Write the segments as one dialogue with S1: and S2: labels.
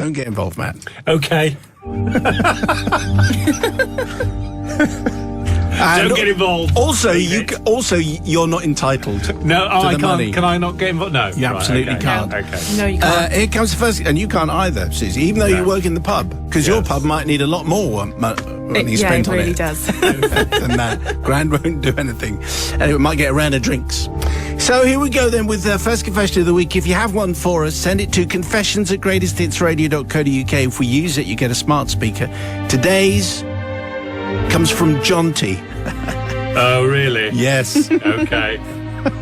S1: Don't get involved, Matt.
S2: Okay. Don't get involved.
S1: Also, you're not entitled.
S2: No,
S1: to
S2: I
S1: the
S2: can't.
S1: Money.
S2: Can I not get involved? No,
S1: You absolutely
S2: okay.
S1: can't.
S2: Okay.
S3: No, you can't.
S1: Here comes the first, and you can't either, Susie. Even though you work in the pub, because your pub might need a lot more money spent
S3: it
S1: on
S3: really
S1: it.
S3: does.
S1: Than that. Grand won't do anything. And it might get a round of drinks. So here we go then with the first confession of the week. If you have one for us, send it to confessions@greatesthitsradio.co.uk. If we use it, you get a smart speaker. Today's comes from Jonty.
S2: Oh, really?
S1: Yes.
S2: Okay.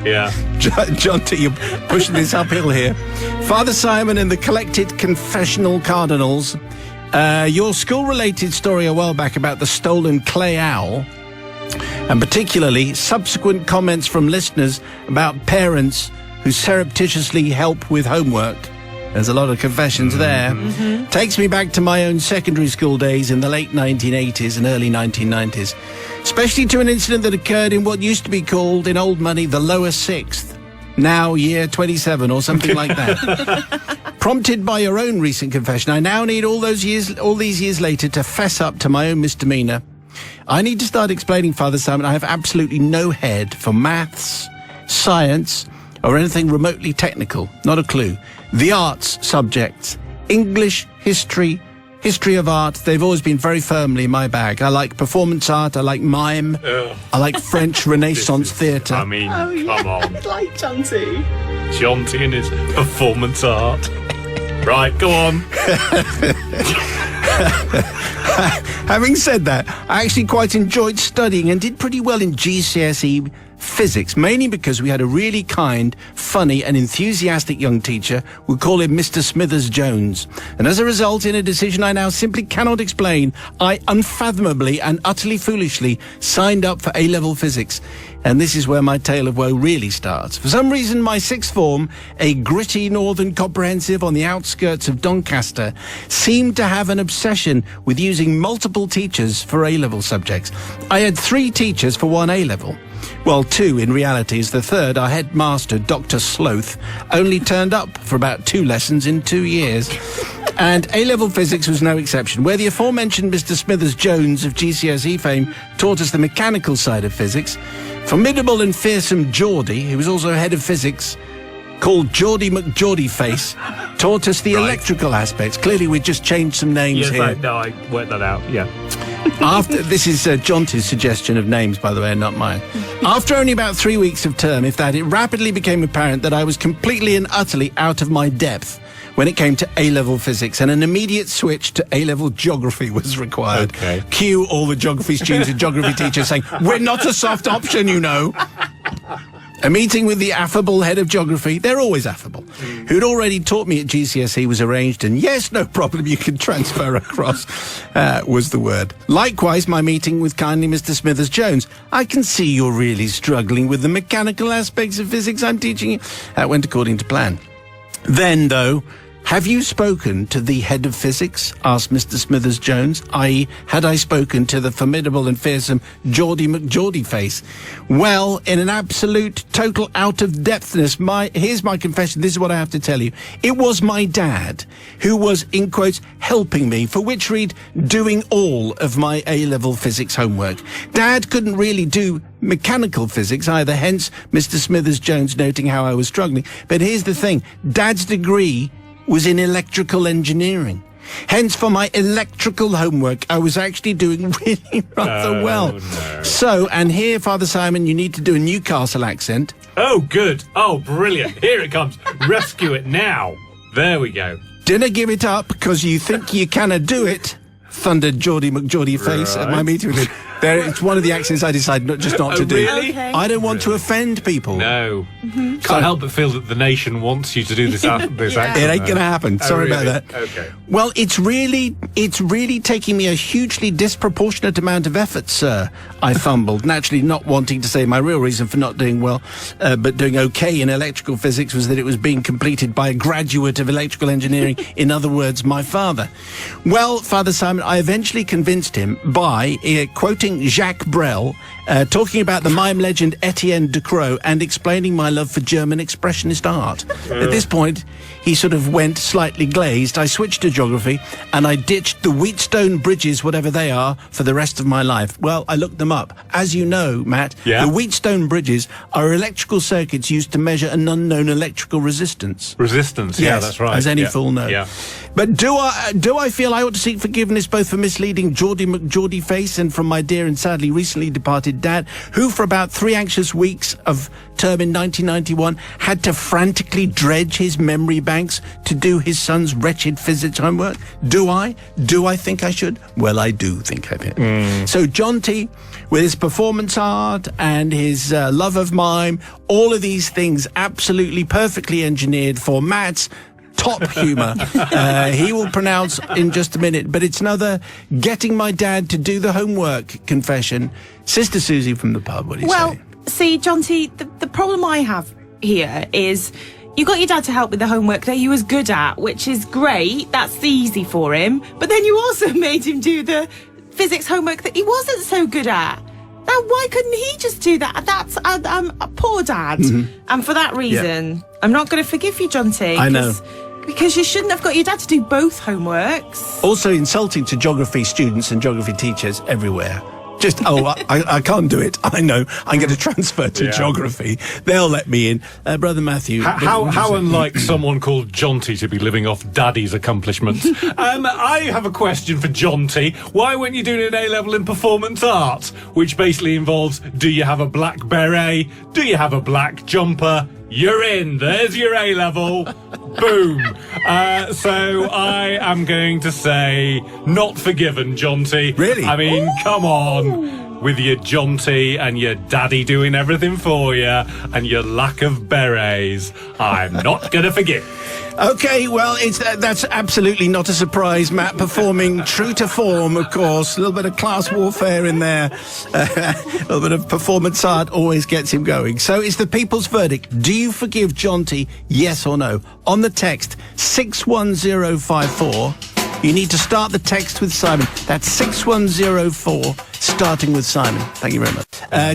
S2: Yeah.
S1: Jonty, you're pushing this uphill here. Father Simon and the collected confessional cardinals. Your school-related story a while back about the stolen clay owl, and particularly subsequent comments from listeners about parents who surreptitiously help with homework. There's a lot of confessions there. Mm-hmm. Takes me back to my own secondary school days in the late 1980s and early 1990s, especially to an incident that occurred in what used to be called, in old money, the lower sixth, now year 27 or something like that. Prompted by your own recent confession, I now need all these years later to fess up to my own misdemeanour. I need to start explaining, Father Simon, I have absolutely no head for maths, science, or anything remotely technical. Not a clue. The arts subjects, English, history of art, they've always been very firmly in my bag. I like performance art, I like mime, I like French Renaissance theatre.
S2: I mean, come on.
S3: Like Jonty.
S2: Jonty and his performance art. Right, go on.
S1: Having said that, I actually quite enjoyed studying and did pretty well in GCSE physics, mainly because we had a really kind, funny and enthusiastic young teacher. We'll call him Mr. Smithers-Jones. And as a result, in a decision I now simply cannot explain, I unfathomably and utterly foolishly signed up for A-level physics. And this is where my tale of woe really starts. For some reason, my sixth form, a gritty northern comprehensive on the outskirts of Doncaster, seemed to have an obsession with using multiple teachers for A-level subjects. I had 3 teachers for one A-level. Well, 2 in reality, as the third, our headmaster, Dr. Sloth, only turned up for about 2 lessons in 2 years. And A-level physics was no exception. Where the aforementioned Mr. Smithers-Jones of GCSE fame taught us the mechanical side of physics, formidable and fearsome Geordie, who was also head of physics, called Geordie McGeordieface, taught us the electrical aspects. Clearly, we just changed some names here.
S2: I worked that out, yeah.
S1: This is Jonty's suggestion of names, by the way, and not mine. After only about 3 weeks of term, if that, it rapidly became apparent that I was completely and utterly out of my depth when it came to A-level physics, and an immediate switch to A-level geography was required.
S2: Okay.
S1: Cue all the geography students and geography teachers saying, "We're not a soft option, you know." A meeting with the affable head of geography, they're always affable, who'd already taught me at GCSE, was arranged, and yes, no problem, you can transfer across, was the word. Likewise, my meeting with kindly Mr. Smithers-Jones. I can see you're really struggling with the mechanical aspects of physics I'm teaching you. That went according to plan. Then, though, have you spoken to the head of physics? Asked Mr. Smithers-Jones, i.e., had I spoken to the formidable and fearsome Geordie McGeordieface? Well, in an absolute, total out-of-depthness, here's my confession, this is what I have to tell you. It was my dad who was, in quotes, helping me, for which read, doing all of my A-level physics homework. Dad couldn't really do mechanical physics either, hence Mr. Smithers-Jones noting how I was struggling. But here's the thing, Dad's degree was in electrical engineering. Hence, for my electrical homework, I was actually doing really rather well. No. So, and here, Father Simon, you need to do a Newcastle accent.
S2: Oh, good. Oh, brilliant. Here it comes. Rescue it now. There we go.
S1: Dinna give it up because you think you canna do it, thundered Geordie McGeordieface at my meeting with him. It's one of the accents I decided not to do.
S2: Really?
S3: Okay.
S1: I don't want to offend people.
S2: No. Can't help but feel that the nation wants you to do this accent.
S1: It ain't going to happen. Sorry
S2: really?
S1: about that.
S2: Okay.
S1: Well, it's really taking me a hugely disproportionate amount of effort, sir. I fumbled, naturally not wanting to say my real reason for not doing well, but doing okay in electrical physics was that it was being completed by a graduate of electrical engineering, in other words, my father. Well, Father Simon, I eventually convinced him by quoting quoting Jacques Brel, talking about the mime legend Etienne de Croix and explaining my love for German expressionist art. At this point, he sort of went slightly glazed. I switched to geography and I ditched the Wheatstone bridges, whatever they are, for the rest of my life. Well, I looked them up. As you know, Matt, the Wheatstone bridges are electrical circuits used to measure an unknown electrical resistance.
S2: Resistance, yeah, that's right.
S1: As any fool knows.
S2: Yeah.
S1: But do I feel I ought to seek forgiveness both for misleading Geordie McGeordie face and from my dear and sadly recently departed dad, who for about 3 anxious weeks of term in 1991 had to frantically dredge his memory banks to do his son's wretched physics homework? Do I? Do I think I should? Well, I do think I did. So Jonty, with his performance art and his love of mime, all of these things absolutely perfectly engineered for Matt's top humour. He will pronounce in just a minute, but it's another getting my dad to do the homework confession. Sister Susie from the pub, what do you say?
S3: Well, see, Jonty, the problem I have here is you got your dad to help with the homework that he was good at, which is great. That's easy for him. But then you also made him do the physics homework that he wasn't so good at. Now, why couldn't he just do that? That's a poor dad. And for that reason, I'm not going to forgive you, Jonty.
S1: I know.
S3: Because you shouldn't have got your dad to do both homeworks.
S1: Also insulting to geography students and geography teachers everywhere. Just, I can't do it. I know. I'm going to transfer to geography. They'll let me in. Brother Matthew.
S2: How unlike someone called Jonty to be living off Daddy's accomplishments. I have a question for Jonty. Why weren't you doing an A-level in performance arts? Which basically involves, do you have a black beret? Do you have a black jumper? You're in. There's your A-level. Boom. So I am going to say not forgiven, Jonty.
S1: Really?
S2: I mean, come on. With your Jonty and your daddy doing everything for you and your lack of berets, I'm not going to forgive.
S1: Okay, well, that's absolutely not a surprise. Matt performing true to form, of course. A little bit of class warfare in there. A little bit of performance art always gets him going. So it's the people's verdict. Do you forgive Jonty, yes or no? On the text 61054, you need to start the text with Simon. That's 61054, starting with Simon. Thank you very much.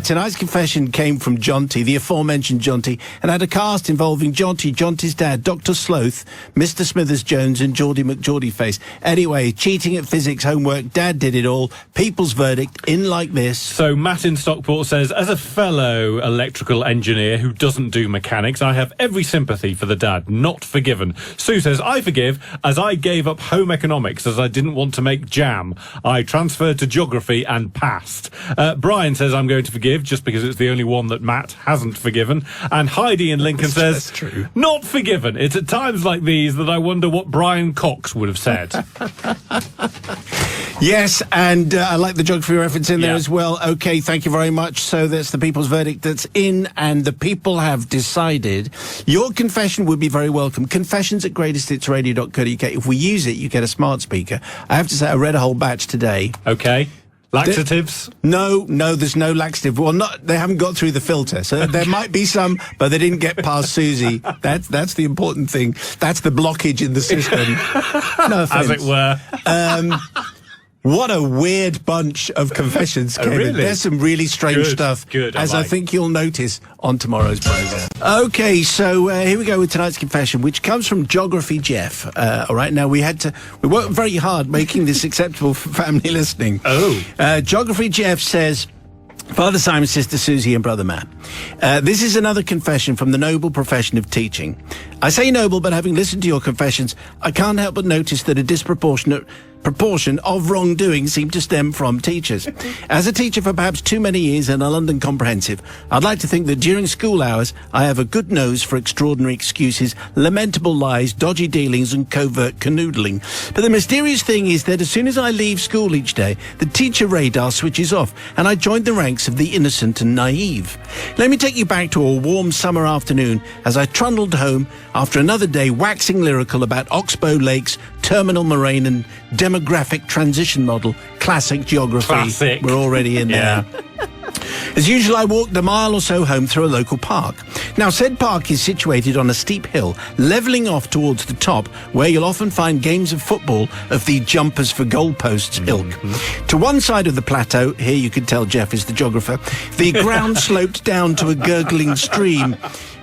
S1: Tonight's confession came from Jonty, the aforementioned Jonty, and had a cast involving Jonty, Jonty's dad, Dr. Sloth, Mr. Smithers-Jones, and Geordie McGeordie face. Anyway, cheating at physics homework, Dad did it all. People's verdict, in like this.
S2: So Matt in Stockport says, as a fellow electrical engineer who doesn't do mechanics, I have every sympathy for the dad. Not forgiven. Sue says, I forgive, as I gave up home economics as I didn't want to make jam. I transferred to geography and passed. Brian says, I'm going to forgive just because it's the only one that Matt hasn't forgiven. And Heidi in Lincoln says,
S1: That's true.
S2: Not forgiven. It's at times like these that I wonder what Brian Cox would have said.
S1: Yes, and I like the geography reference in there as well. Okay, thank you very much. So that's the people's verdict that's in, and the people have decided. Your confession would be very welcome. confessions@greatesthitsradio.co.uk. If we use it, you get a smart speaker. I have to say, I read a whole batch today.
S2: Okay. Laxatives?
S1: No, there's no laxative. Well, they haven't got through the filter, so there might be some, but they didn't get past Susie. That's the important thing. That's the blockage in the system. No offense.
S2: As it were.
S1: What a weird bunch of confessions, Kevin.
S2: Really?
S1: There's some really strange stuff, as I think you'll notice on tomorrow's program. Okay, so here we go with tonight's confession, which comes from Geography Jeff. All right, now we worked very hard making this acceptable for family listening. Geography Jeff says, Father Simon, Sister Susie, and Brother Matt. This is another confession from the noble profession of teaching. I say noble, but having listened to your confessions, I can't help but notice that a disproportionate proportion of wrongdoing seem to stem from teachers. As a teacher for perhaps too many years in a London comprehensive, I'd like to think that during school hours, I have a good nose for extraordinary excuses, lamentable lies, dodgy dealings, and covert canoodling. But the mysterious thing is that as soon as I leave school each day, the teacher radar switches off, and I join the ranks of the innocent and naive. Let me take you back to a warm summer afternoon as I trundled home after another day waxing lyrical about Oxbow Lakes, terminal moraine, and demographic transition model. Classic geography.
S2: Classic.
S1: We're already in there. As usual, I walked the mile or so home through a local park. Now, said park is situated on a steep hill, levelling off towards the top, where you'll often find games of football of the jumpers for goalposts ilk. To one side of the plateau, here you can tell Jeff is the geographer, the ground sloped down to a gurgling stream.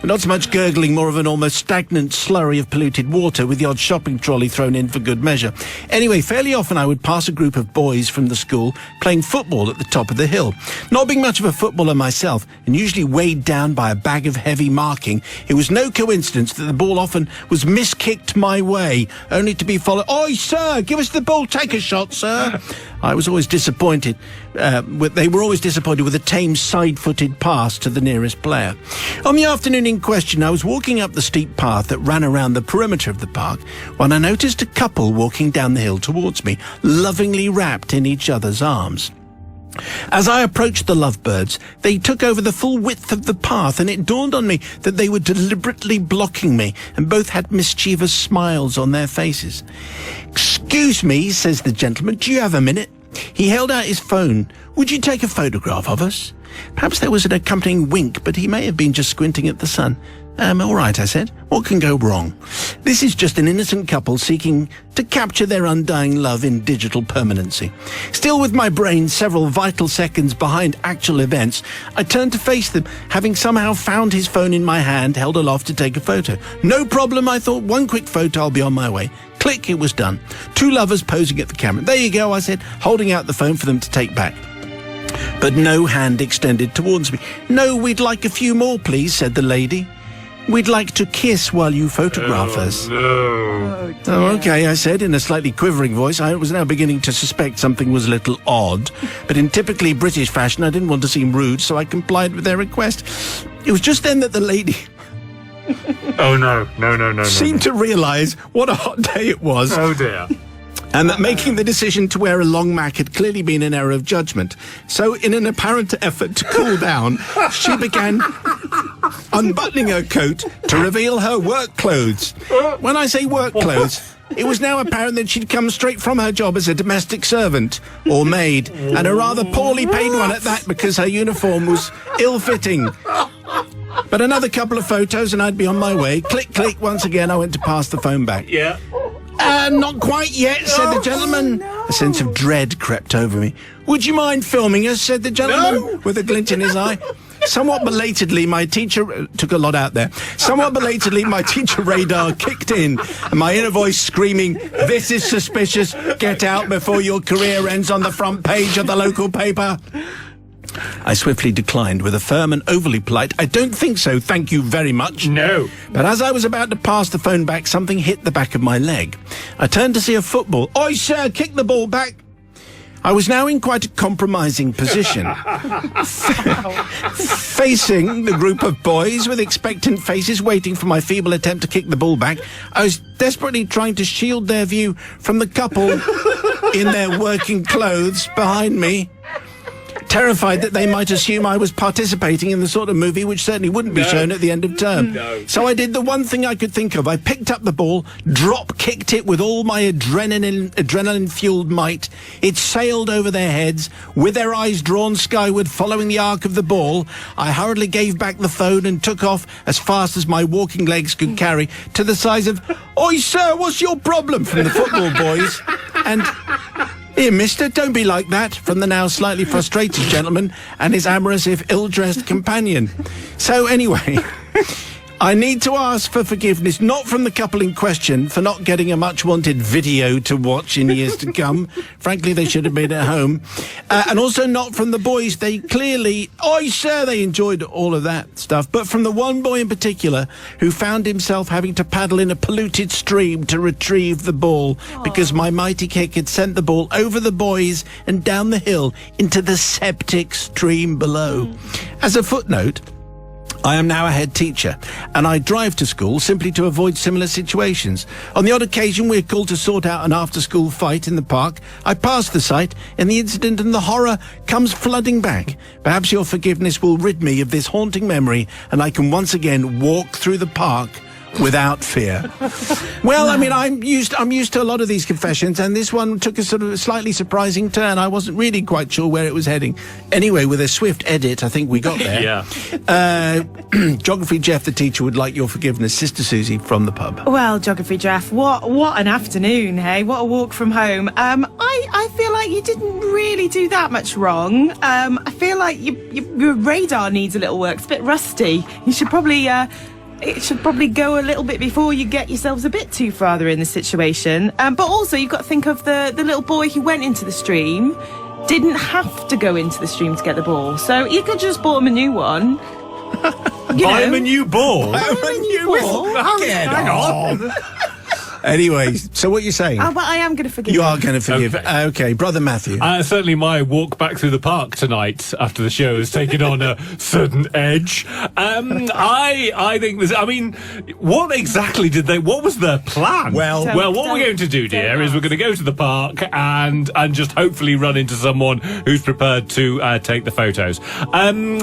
S1: Not so much gurgling, more of an almost stagnant slurry of polluted water with the odd shopping trolley thrown in for good measure. Anyway, fairly often I would pass a group of boys from the school playing football at the top of the hill. Not being much of a footballer myself, and usually weighed down by a bag of heavy marking, it was no coincidence that the ball often was miskicked my way, only to be followed, "Oi, sir, give us the ball, take a shot, sir." I was always disappointed. They were always disappointed with a tame side-footed pass to the nearest player. On the afternoon in question, I was walking up the steep path that ran around the perimeter of the park when I noticed a couple walking down the hill towards me, lovingly wrapped in each other's arms. As I approached the lovebirds, they took over the full width of the path, and it dawned on me that they were deliberately blocking me, and both had mischievous smiles on their faces. "Excuse me," says the gentleman, "do you have a minute?" He held out his phone. "Would you take a photograph of us?" Perhaps there was an accompanying wink, but he may have been just squinting at the sun. All right, I said. What can go wrong? This is just an innocent couple seeking to capture their undying love in digital permanency. Still with my brain several vital seconds behind actual events, I turned to face them, having somehow found his phone in my hand, held aloft to take a photo. No problem, I thought. One quick photo, I'll be on my way. Click, it was done. Two lovers posing at the camera. "There you go," I said, holding out the phone for them to take back. But no hand extended towards me. "No, we'd like a few more, please," said the lady. "We'd like to kiss while you photograph us."
S2: No.
S1: "Oh, okay," I said in a slightly quivering voice. I was now beginning to suspect something was a little odd, but in typically British fashion, I didn't want to seem rude, so I complied with their request. It was just then that the lady
S2: Oh, no. No.
S1: seemed to realise what a hot day it was.
S2: Oh, dear.
S1: And that making the decision to wear a long mac had clearly been an error of judgment. So, in an apparent effort to cool down, she began unbuttoning her coat to reveal her work clothes. When I say work clothes, it was now apparent that she'd come straight from her job as a domestic servant or maid, and a rather poorly paid one at that, because her uniform was ill-fitting. But another couple of photos and I'd be on my way. Click, click. Once again, I went to pass the phone back.
S2: Yeah.
S1: Not quite yet, said the gentleman. A sense of dread crept over me. "Would you mind filming us?" said the gentleman, with a glint in his eye. Somewhat belatedly, my teacher took a lot out there. Somewhat belatedly, my teacher radar kicked in, and my inner voice screaming, "This is suspicious. Get out before your career ends on the front page of the local paper." I swiftly declined with a firm and overly polite, "I don't think so, thank you very much."
S2: No.
S1: But as I was about to pass the phone back, something hit the back of my leg. I turned to see a football. "Oi, sir, kick the ball back." I was now in quite a compromising position. Facing the group of boys with expectant faces waiting for my feeble attempt to kick the ball back, I was desperately trying to shield their view from the couple in their working clothes behind me, terrified that they might assume I was participating in the sort of movie which certainly wouldn't be shown at the end of term.
S2: No.
S1: So I did the one thing I could think of. I picked up the ball, drop-kicked it with all my adrenaline-fueled might. It sailed over their heads, with their eyes drawn skyward, following the arc of the ball. I hurriedly gave back the phone and took off as fast as my walking legs could carry, to the size of, "Oi, sir, what's your problem?" from the football boys. And, "Here, mister, don't be like that," from the now slightly frustrated gentleman and his amorous, if ill-dressed companion. So anyway, I need to ask for forgiveness, not from the couple in question for not getting a much-wanted video to watch in years to come. Frankly, they should have been at home. And also not from the boys. They clearly, "Oi, sir," they enjoyed all of that stuff. But from the one boy in particular who found himself having to paddle in a polluted stream to retrieve the ball because my mighty kick had sent the ball over the boys and down the hill into the septic stream below. As a footnote, I am now a head teacher, and I drive to school simply to avoid similar situations. On the odd occasion we're called to sort out an after-school fight in the park. I pass the site, and the incident and the horror comes flooding back. Perhaps your forgiveness will rid me of this haunting memory, and I can once again walk through the park without fear. Well, I mean, I'm used to a lot of these confessions, and this one took a sort of slightly surprising turn. I wasn't really quite sure where it was heading. Anyway, with a swift edit, I think we got there.
S2: Yeah.
S1: Geography Jeff, the teacher, would like your forgiveness. Sister Susie from the pub.
S3: Well, Geography Jeff, what an afternoon, hey? What a walk from home. I feel like you didn't really do that much wrong. I feel like your radar needs a little work. It's a bit rusty. You should probably it should probably go a little bit before you get yourselves a bit too farther in the situation. But also, you've got to think of the little boy who went into the stream. Didn't have to go into the stream to get the ball, so you could just bought him a new one.
S2: Buy him a new ball.
S1: Hang on. Anyway, so what you're saying?
S3: Oh, but I am going to forgive
S1: You are going to forgive.
S2: Okay.
S1: Okay, Brother Matthew.
S2: Certainly my walk back through the park tonight after the show has taken on a certain edge. I think this, I mean, what exactly what was their plan?
S1: Well,
S2: what we're going to do, dear, is we're going to go to the park and just hopefully run into someone who's prepared to take the photos. I'm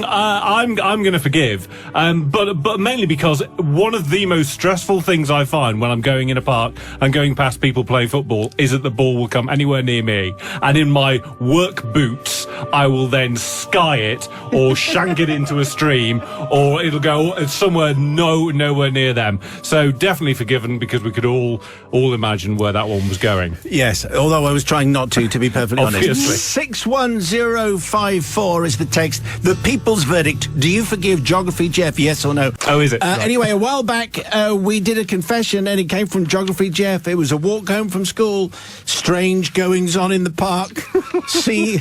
S2: going to forgive, but mainly because one of the most stressful things I find when I'm going in a park and going past people playing football is that the ball will come anywhere near me, and in my work boots I will then sky it or shank it into a stream, or it'll go somewhere nowhere near them. So definitely forgiven, because we could all imagine where that one was going.
S1: Yes, although I was trying not to be perfectly honest.
S2: Obviously.
S1: 61054 is the text. The people's verdict. Do you forgive Geography Jeff, yes or no?
S2: Oh, is it? Right.
S1: Anyway, a while back, we did a confession, and it came from Geography Jeff. It was a walk home from school. Strange goings on in the park. See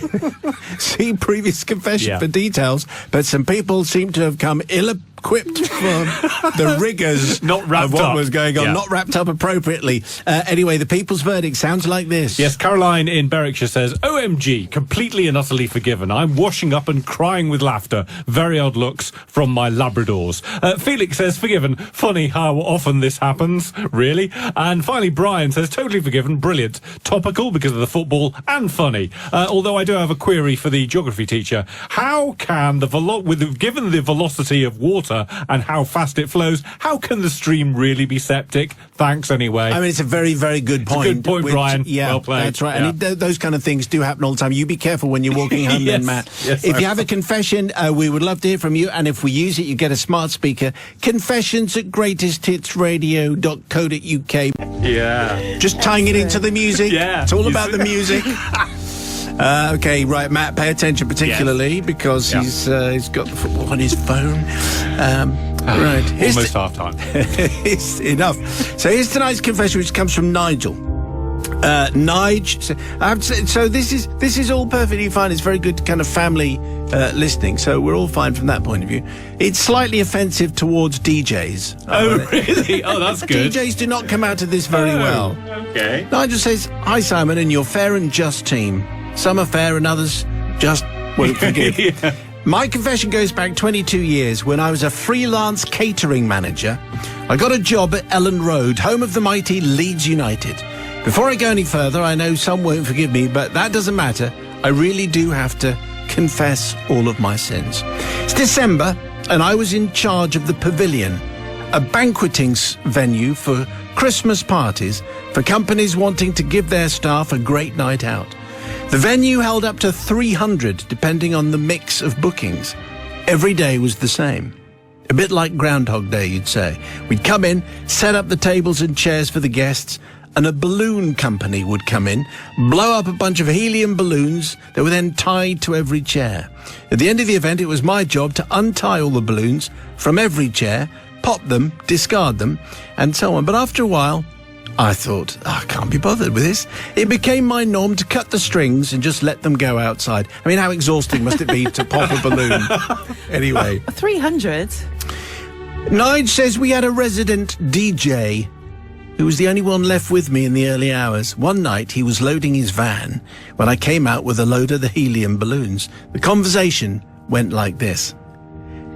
S1: previous confession for details. But some people seem to have come ill-equipped for the rigours of what was going on. Not wrapped up appropriately. Anyway, the people's verdict sounds like this.
S2: Yes, Caroline in Berwickshire says, OMG, completely and utterly forgiven. I'm washing up and crying with laughter. Very odd looks from my Labradors. Felix says, forgiven. Funny how often this happens, really. And finally, Brian says, totally forgiven. Brilliant. Topical because of the football, and funny. Although I do have a query for the geography teacher. How can given the velocity of water and how fast it flows, how can the stream really be septic? Thanks anyway.
S1: I mean, it's a very, very good point.
S2: It's a good point, Brian.
S1: Yeah,
S2: well played.
S1: That's right.
S2: Yeah.
S1: And those kind of things do happen all the time. You be careful when you're walking home then, Matt.
S2: Yes,
S1: if you have a confession, we would love to hear from you. And if we use it, you get a smart speaker. confessions@greatesthitsradio.co.uk.
S2: Yeah.
S1: Just tying it into the music.
S2: Yeah.
S1: It's all about the music. Okay, right, Matt, pay attention particularly because he's got the football on his phone. Right.
S2: Almost half time.
S1: It's enough. So here's tonight's confession, which comes from Nigel. Nige. So this is all perfectly fine. It's very good kind of family listening. So we're all fine from that point of view. It's slightly offensive towards DJs.
S2: Oh, really? Oh, that's good.
S1: DJs do not come out of this very well.
S2: Okay.
S1: Nigel says, "Hi Simon and your fair and just team. Some are fair and others just won't forgive."
S2: Yeah.
S1: My confession goes back 22 years when I was a freelance catering manager. I got a job at Ellen Road, home of the mighty Leeds United. Before I go any further, I know some won't forgive me, but that doesn't matter. I really do have to confess all of my sins. It's December, and I was in charge of the Pavilion, a banqueting venue for Christmas parties for companies wanting to give their staff a great night out. The venue held up to 300, depending on the mix of bookings. Every day was the same. A bit like Groundhog Day, you'd say. We'd come in, set up the tables and chairs for the guests, and a balloon company would come in, blow up a bunch of helium balloons that were then tied to every chair. At the end of the event, it was my job to untie all the balloons from every chair, pop them, discard them, and so on. But after a while, I thought, I can't be bothered with this. It became my norm to cut the strings and just let them go outside. I mean, how exhausting must it be to pop a balloon? Anyway.
S3: 300?
S1: Nige says we had a resident DJ who was the only one left with me in the early hours. One night, he was loading his van when I came out with a load of the helium balloons. The conversation went like this.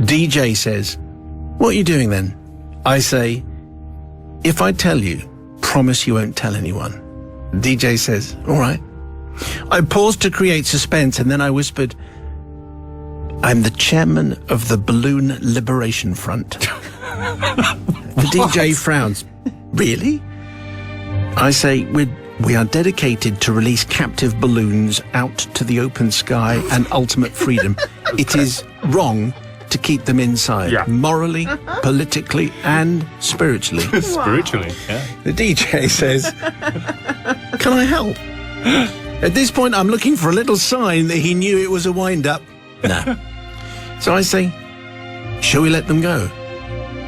S1: DJ says, "What are you doing then?" I say, "If I tell you, promise you won't tell anyone." DJ says, "All right." I paused to create suspense, and then I whispered, "I'm the chairman of the Balloon Liberation Front." The DJ frowns. Really? I say, we are dedicated to release captive balloons out to the open sky and ultimate freedom. It is wrong to keep them inside, morally, politically, and spiritually.
S2: Spiritually, yeah.
S1: The DJ says, can I help? At this point, I'm looking for a little sign that he knew it was a wind-up. No. So I say, shall we let them go?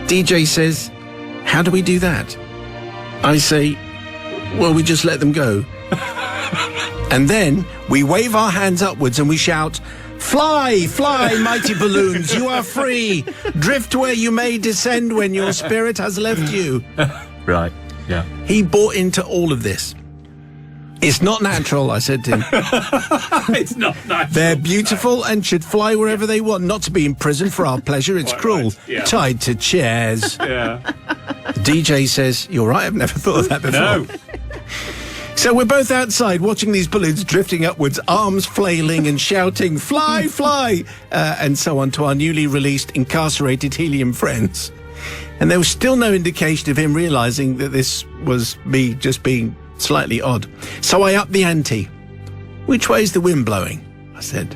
S1: DJ says, how do we do that? I say, well, we just let them go. And then we wave our hands upwards and we shout, fly, fly, mighty balloons, you are free. Drift where you may descend when your spirit has left you.
S2: Right, yeah.
S1: He bought into all of this. It's not natural, I said to him.
S2: It's not natural.
S1: They're beautiful and should fly wherever they want, not to be imprisoned for our pleasure. It's
S2: Quite
S1: cruel.
S2: right, yeah.
S1: Tied to chairs.
S2: Yeah.
S1: The DJ says, you're right, I've never thought of that before.
S2: No.
S1: So we're both outside watching these balloons drifting upwards, arms flailing and shouting, fly, fly, and so on to our newly released incarcerated helium friends. And there was still no indication of him realising that this was me just being slightly odd. So I upped the ante. Which way's the wind blowing? I said.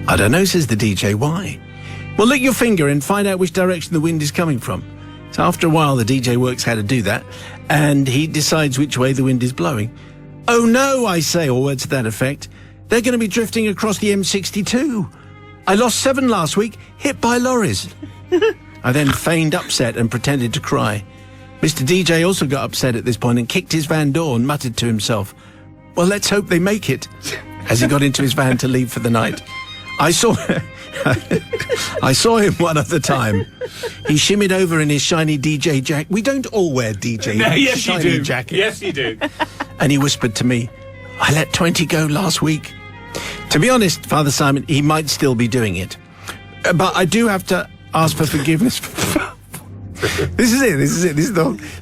S1: I don't know, says the DJ. Why? Well, lick your finger and find out which direction the wind is coming from. So after a while, the DJ works how to do that, and he decides which way the wind is blowing. Oh no, I say, or words to that effect. They're going to be drifting across the M62. I lost 7 last week, hit by lorries. I then feigned upset and pretended to cry. Mr. DJ also got upset at this point and kicked his van door and muttered to himself, well, let's hope they make it, as he got into his van to leave for the night. I saw him one other time. He shimmied over in his shiny DJ jacket. We don't all wear DJ
S2: Yes,
S1: shiny
S2: you do.
S1: jackets.
S2: Yes, you do.
S1: And he whispered to me, I let 20 go last week. To be honest, Father Simon, he might still be doing it. But I do have to ask for forgiveness. This is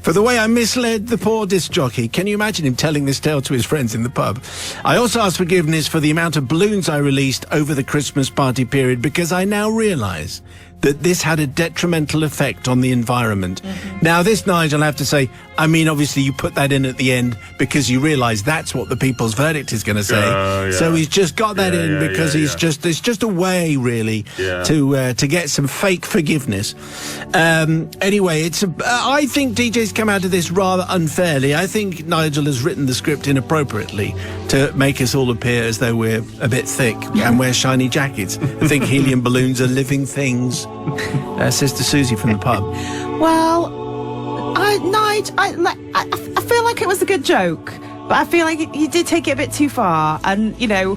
S1: for the way I misled the poor disc jockey. Can you imagine him telling this tale to his friends in the pub? I also ask forgiveness for the amount of balloons I released over the Christmas party period, because I now realise that this had a detrimental effect on the environment. Now, this, Nigel, I have to say, I mean, obviously you put that in at the end because you realise that's what the people's verdict is going to say.
S2: Yeah.
S1: So he's just got that in because it's just a way, really, to get some fake forgiveness. Anyway, I think DJ's come out of this rather unfairly. I think Nigel has written the script inappropriately to make us all appear as though we're a bit thick and wear shiny jackets. I think helium balloons are living things. Sister Susie from the pub.
S3: Well, Nigel, I feel like it was a good joke, but I feel like you did take it a bit too far. And, you know,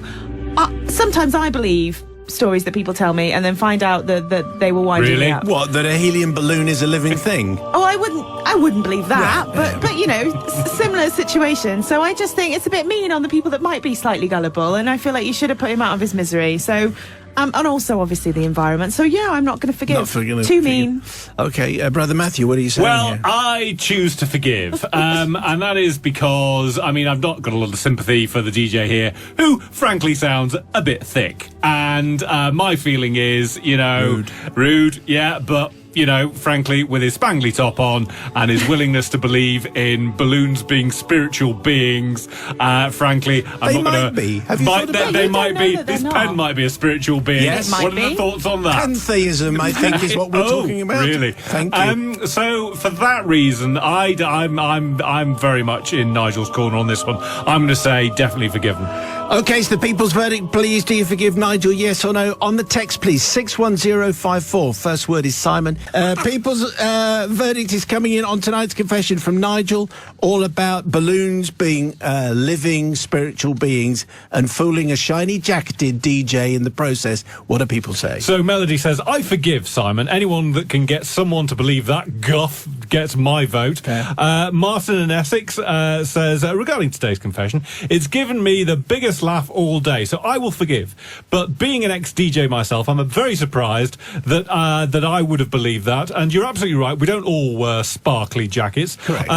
S3: sometimes I believe stories that people tell me and then find out that they were winding me up.
S1: What, that a helium balloon is a living thing?
S3: Oh, I wouldn't believe that, but you know, similar situation. So I just think it's a bit mean on the people that might be slightly gullible, and I feel like you should have put him out of his misery. So, and also obviously the environment. So yeah, I'm not going to forgive. Too mean.
S1: Okay, Brother Matthew, what are you saying
S2: Well,
S1: here?
S2: I choose to forgive, and that is because, I mean, I've not got a lot of sympathy for the DJ here, who, frankly, sounds a bit thick. And my feeling is, you know, rude, yeah, but, you know, frankly, with his spangly top on and his willingness to believe in balloons being spiritual beings, frankly, I'm
S1: They
S2: not going to...
S1: might be. Have you thought about
S2: They
S3: it?
S2: might
S3: You don't
S2: be.
S3: know that they're
S2: This
S3: not.
S2: pen might be a spiritual being.
S1: Yes. It
S3: might
S2: What are the
S3: be.
S2: thoughts on that?
S1: Pantheism, I think, is what we're talking about.
S2: Really?
S1: Thank you.
S2: So for that reason, I'm very much in Nigel's corner on this one. I'm going to say definitely forgiven.
S1: Okay, so the people's verdict, please. Do you forgive Nigel, yes or no? On the text, please, 61054. First word is Simon. People's verdict is coming in on tonight's confession from Nigel, all about balloons being living spiritual beings and fooling a shiny jacketed DJ in the process. What do people say?
S2: So Melody says, I forgive Simon. Anyone that can get someone to believe that guff gets my vote. Martin in Essex says, regarding today's confession, it's given me the biggest laugh all day, so I will forgive. But being an ex-DJ myself, I'm very surprised that I would have believed believe that. And you're absolutely right. We don't all wear sparkly jackets.
S1: Correct.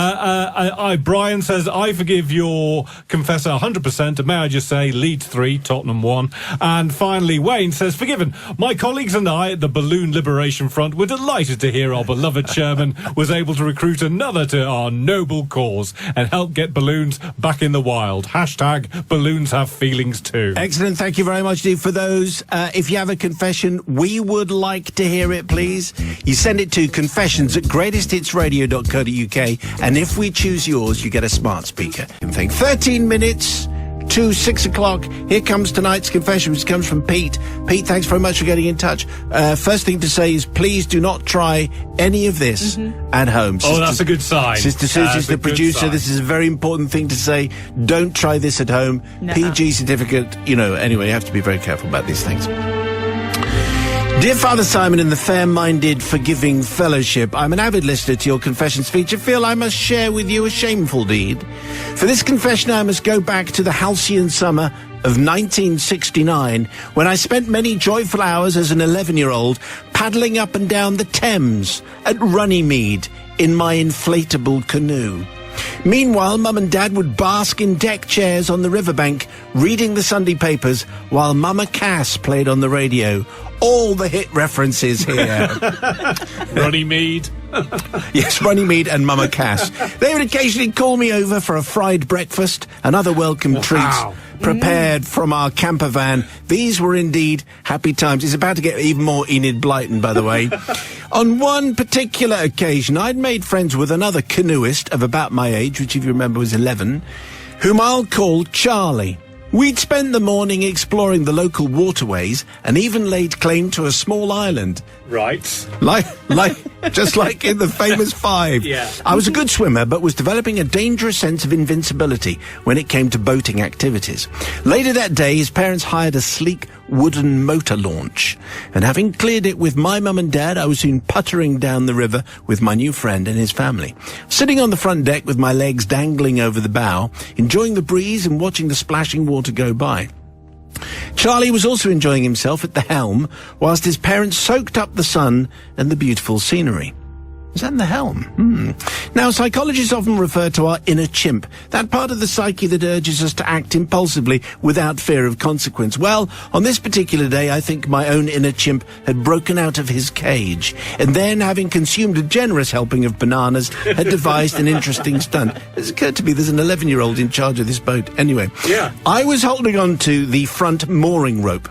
S2: Brian says, I forgive your confessor 100%. And may I just say, Leeds 3, Tottenham 1. And finally, Wayne says, forgiven. My colleagues and I at the Balloon Liberation Front were delighted to hear our beloved chairman was able to recruit another to our noble cause and help get balloons back in the wild. Hashtag balloons have feelings too.
S1: Excellent. Thank you very much, Steve, for those. If you have a confession, we would like to hear it, please. You send it to confessions@greatesthitsradio.co.uk, and if we choose yours, you get a smart speaker. 13 minutes to 6 o'clock. Here comes tonight's confession, which comes from Pete. Pete, thanks very much for getting in touch. First thing to say is please do not try any of this at home.
S2: That's a good sign.
S1: Sister Susie's the producer. This is a very important thing to say. Don't try this at home.
S3: No.
S1: PG certificate, anyway, you have to be very careful about these things. Dear Father Simon and the Fair-Minded Forgiving Fellowship, I'm an avid listener to your confessions feature. Feel I must share with you a shameful deed. For this confession, I must go back to the halcyon summer of 1969, when I spent many joyful hours as an 11-year-old paddling up and down the Thames at Runnymede in my inflatable canoe. Meanwhile, Mum and Dad would bask in deck chairs on the riverbank, reading the Sunday papers, while Mama Cass played on the radio. All the hit references here.
S2: Runnymede.
S1: Yes, Runnymede and Mama Cass. They would occasionally call me over for a fried breakfast and other welcome treats prepared from our camper van. These were indeed happy times. It's about to get even more Enid Blyton, by the way. On one particular occasion, I'd made friends with another canoeist of about my age, which if you remember was 11, whom I'll call Charlie. We'd spent the morning exploring the local waterways and even laid claim to a small island.
S2: Right.
S1: Just like in the famous Five.
S2: Yeah.
S1: I was a good swimmer, but was developing a dangerous sense of invincibility when it came to boating activities. Later that day, his parents hired a sleek wooden motor launch, and having cleared it with my mum and dad, I was soon puttering down the river with my new friend and his family. Sitting on the front deck with my legs dangling over the bow, enjoying the breeze and watching the splashing water go by. Charlie was also enjoying himself at the helm, whilst his parents soaked up the sun and the beautiful scenery. Is that in the helm? Now, psychologists often refer to our inner chimp, that part of the psyche that urges us to act impulsively without fear of consequence. Well, on this particular day, I think my own inner chimp had broken out of his cage, and then, having consumed a generous helping of bananas, had devised an interesting stunt. It's occurred to me there's an 11-year-old in charge of this boat. Anyway, I was holding on to the front mooring rope.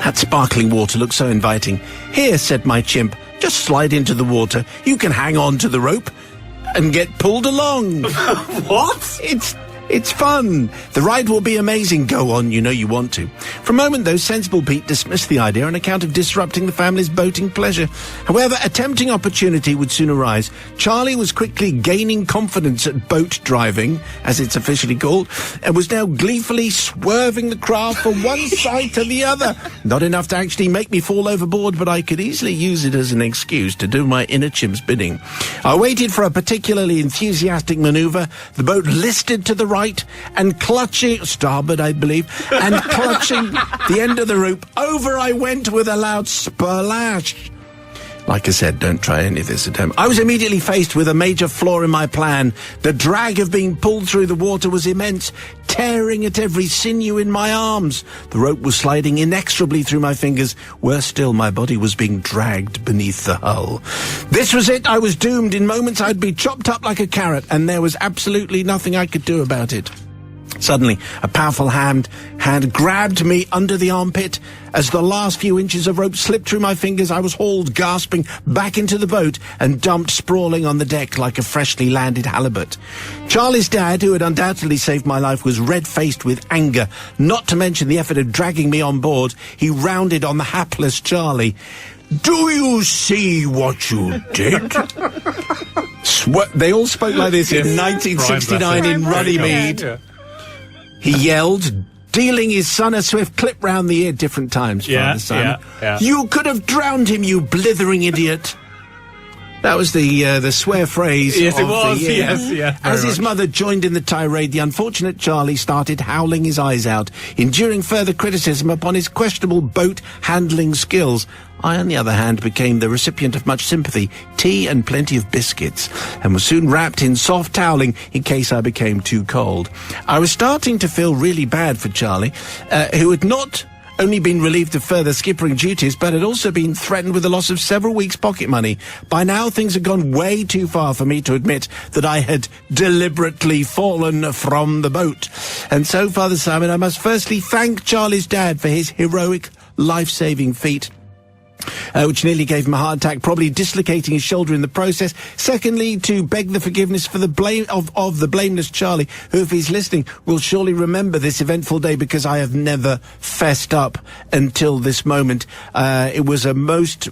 S1: That sparkling water looked so inviting. Here, said my chimp, just slide into the water. You can hang on to the rope and get pulled along.
S2: What?
S1: It's fun. The ride will be amazing. Go on, you know you want to. For a moment, though, sensible Pete dismissed the idea on account of disrupting the family's boating pleasure. However, a tempting opportunity would soon arise. Charlie was quickly gaining confidence at boat driving, as it's officially called, and was now gleefully swerving the craft from one side to the other. Not enough to actually make me fall overboard, but I could easily use it as an excuse to do my inner chimp's bidding. I waited for a particularly enthusiastic maneuver. The boat listed to the right, and clutching, starboard I believe, and clutching the end of the rope, over I went with a loud splash. Like I said, don't try any of this at home. I was immediately faced with a major flaw in my plan. The drag of being pulled through the water was immense, tearing at every sinew in my arms. The rope was sliding inexorably through my fingers. Worse still, my body was being dragged beneath the hull. This was it. I was doomed. In moments I'd be chopped up like a carrot, and there was absolutely nothing I could do about it. Suddenly, a powerful hand grabbed me under the armpit. As the last few inches of rope slipped through my fingers, I was hauled, gasping, back into the boat and dumped sprawling on the deck like a freshly landed halibut. Charlie's dad, who had undoubtedly saved my life, was red-faced with anger, not to mention the effort of dragging me on board. He rounded on the hapless Charlie. Do you see what you did? They all spoke like this in 1969 in Runnymede. He yelled, dealing his son a swift clip round the ear, different times, father, son.
S2: Yeah.
S1: You could have drowned him, you blithering idiot. That was the swear phrase.
S2: Yes, it
S1: of
S2: was.
S1: The year.
S2: Yes, yeah.
S1: As his mother joined in the tirade, the unfortunate Charlie started howling his eyes out, enduring further criticism upon his questionable boat handling skills. I, on the other hand, became the recipient of much sympathy, tea and plenty of biscuits, and was soon wrapped in soft toweling in case I became too cold. I was starting to feel really bad for Charlie, who had not only been relieved of further skippering duties, but had also been threatened with the loss of several weeks' pocket money. By now, things had gone way too far for me to admit that I had deliberately fallen from the boat. And so, Father Simon, I must firstly thank Charlie's dad for his heroic, life-saving feat, which nearly gave him a heart attack, probably dislocating his shoulder in the process. Secondly, to beg the forgiveness for the blame of the blameless Charlie, who, if he's listening, will surely remember this eventful day, because I have never fessed up until this moment. It was a most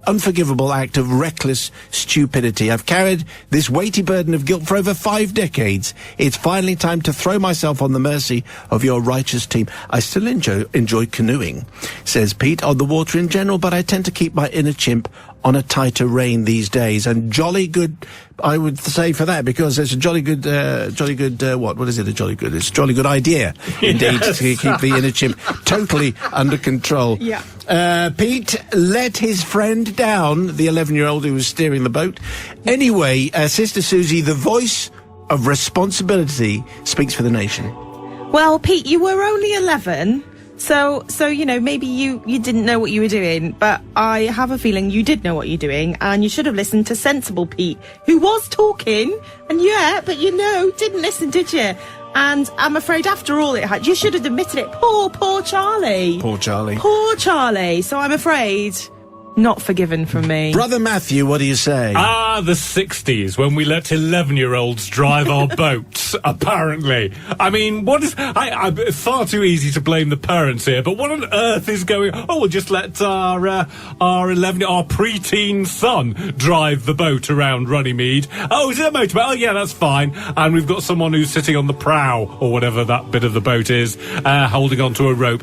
S1: unforgivable act of reckless stupidity. I've carried this weighty burden of guilt for over 5 decades. It's finally time to throw myself on the mercy of your righteous team. I still enjoy canoeing, says Pete, on the water in general, but I tend to keep my inner chimp on a tighter rein these days. And jolly good, I would say, for that, because it's a jolly good, what is it, a jolly good? It's a jolly good idea, indeed,
S2: Yes.
S1: to keep the inner chimp totally under control.
S3: Yeah.
S1: Pete let his friend down, the 11-year-old who was steering the boat. Anyway, Sister Susie, the voice of responsibility speaks for the nation.
S3: Well, Pete, you were only 11. So you know, maybe you didn't know what you were doing, but I have a feeling you did know what you're doing, and you should have listened to sensible Pete, who was talking, and but didn't listen, did you? And I'm afraid after all you should have admitted it. Poor Charlie.
S1: Poor Charlie.
S3: Poor Charlie. So I'm afraid not forgiven from me.
S1: Brother Matthew, what do you say?
S2: The 60s, when we let 11-year-olds drive our boats, apparently. I mean, it's far too easy to blame the parents here, but what on earth is going on? Oh, we'll just let our preteen son drive the boat around Runnymede. Oh, is it a motorboat? Oh, yeah, that's fine. And we've got someone who's sitting on the prow, or whatever that bit of the boat is, holding onto a rope.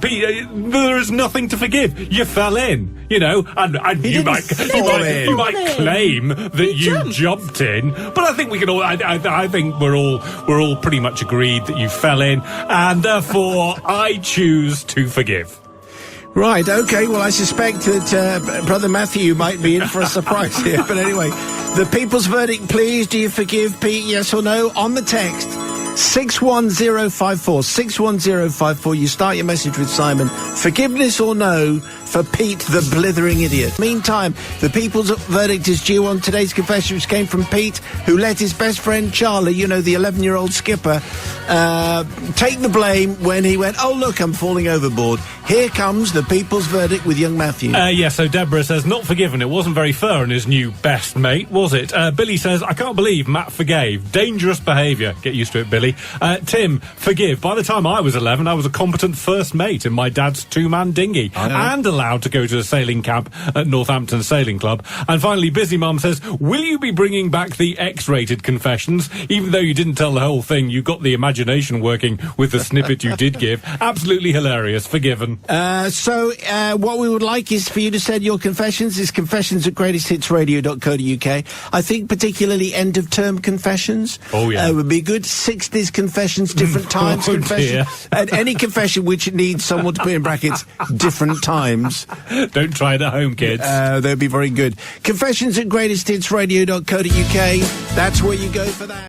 S2: Pete, there is nothing to forgive. You fell in, and you might claim that you jumped in, but I think we can all. I think we're all pretty much agreed that you fell in, and therefore I choose to forgive.
S1: Right, okay, well, I suspect that Brother Matthew might be in for a surprise here. But anyway, the people's verdict, please. Do you forgive Pete, yes or no? On the text, 61054. 61054. You start your message with Simon. Forgiveness or no for Pete, the blithering idiot. Meantime, the people's verdict is due on today's confession, which came from Pete, who let his best friend Charlie, the 11-year-old skipper, take the blame when he went, oh, look, I'm falling overboard. Here comes the people's verdict with young Matthew.
S2: So Deborah says, not forgiven. It wasn't very fair on his new best mate, was it? Billy says, I can't believe Matt forgave. Dangerous behaviour. Get used to it, Billy. Tim, forgive. By the time I was 11, I was a competent first mate in my dad's 2-man dinghy and allowed to go to a sailing camp at Northampton Sailing Club. And finally, Busy Mum says, will you be bringing back the X-rated confessions? Even though you didn't tell the whole thing, you got the imagination working with the snippet you did give. Absolutely hilarious. Forgiven.
S1: What we would like is for you to send your confessions. It's confessions@greatesthitsradio.co.uk. I think particularly end-of-term confessions would be good. 60s confessions, different times confessions. And any confession which needs someone to put in brackets, different times.
S2: Don't try it at home, kids.
S1: They'd be very good. Confessions@greatesthitsradio.co.uk. That's where you go for that.